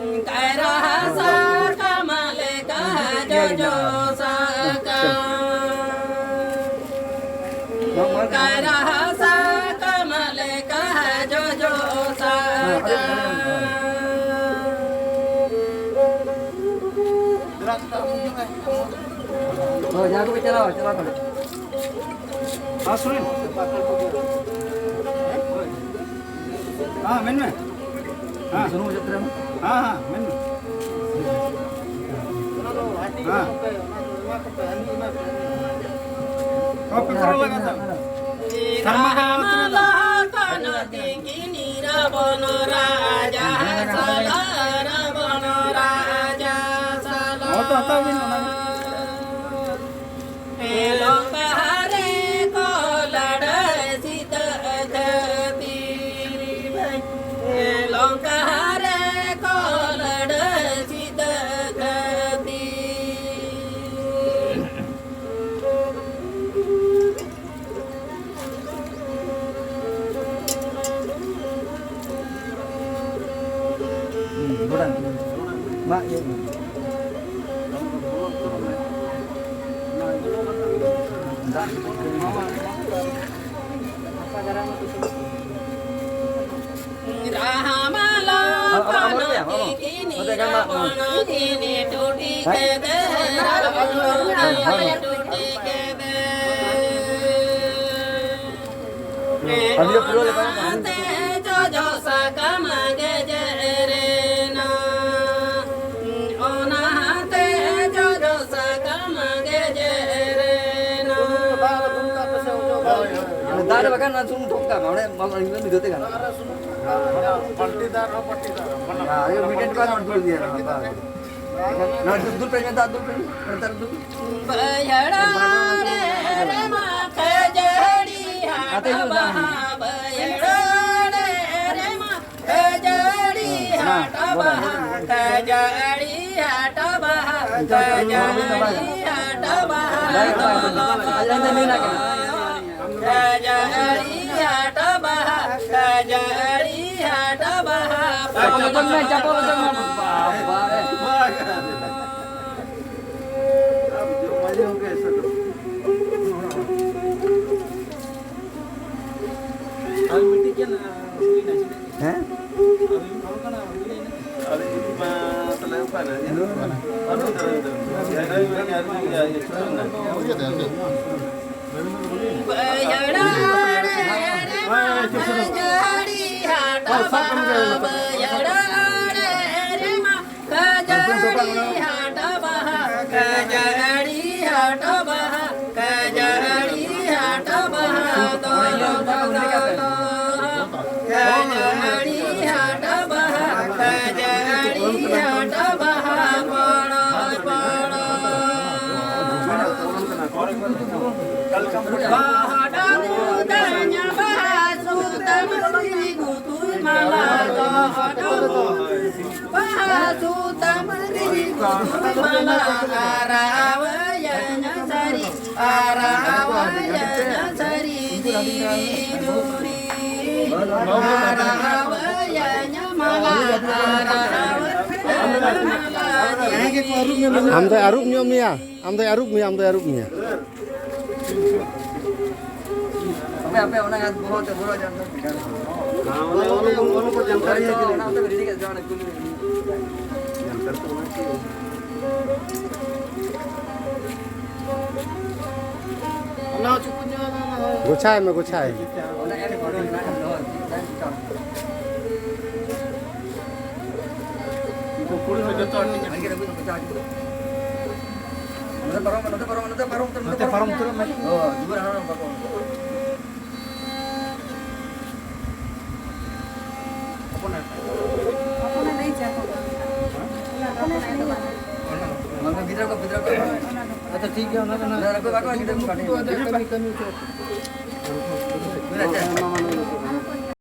Kairasa kamaleka jojo saka Kairasa kamaleka jojo saka Oh, jangan aku bicara, bicara apa? सुन हाँ man में हाँ सुनो मुझे तेरा हाँ हाँ मैन में हाँ कॉपी करो लगा था Rahamala kana tinggi Rabono raja sala Rabono raja sala वो तो आता भी ना Elong bahare ko lada sita khati bhai Elong bahare ko lada sita khati bukan. Mbak, ya. Rahamala kana tinggi Rabono kini tuti kede Rabono kini tuti kede Ambil dulu lepas. Te jojo sakama gejerena Ona te jojo sakama gejerena Dari bahkan langsung tukar, malah ini lebih dekat kan? पलटीदार और पट्टीदार Nah, ayo bikin kan dulu dia. Nah, dulu pengen tak dulu, ntar dulu. Bayara re ma kajadi hata baha bayara re ma kajadi hata baha kajadi hata baha kajadi hata baha kajadi hata baha kajadi hata baha Betul nih, capek betul nih. अब जो मजे होंगे ऐसा तो अभी मिट्टी क्या ना हुई ना चीज़ Hah? अभी कौन का ना हुई ना अभी माँ तो लग पा रहा है अभी तो यार ये छोड़ ना Bayara re ma kajadi hata baha bayara re ma kajadi hata baha kajadi hata baha kajadi hata baha toyo toyo kajadi hata baha kajadi hata baha poro poro Bahada mudanya bahasuta mesti gutul malah bahasuta mesti gutul malah arawayanya sari duri arawayanya malah Amtai arupnya Mia, amtai arupnya. Apa orang yang bohong jangan. हाँ उन्होंने को जानकारी है कि Orang tuh berdiri kat jangan kulit. जानकारी तो होना चाहिए अल्लाह चुपचाप Gocai mah gocai. Orang yang bodoh nak doh. इनको पूरी में जतो आटी Lagi rebut pecah gitu. Nanti parong terus Oh, juga orang parong. Mangga bidra ko. अच्छा ठीक है ना Nah, aku lagi kita buka nih. कमी कमी Benar aja.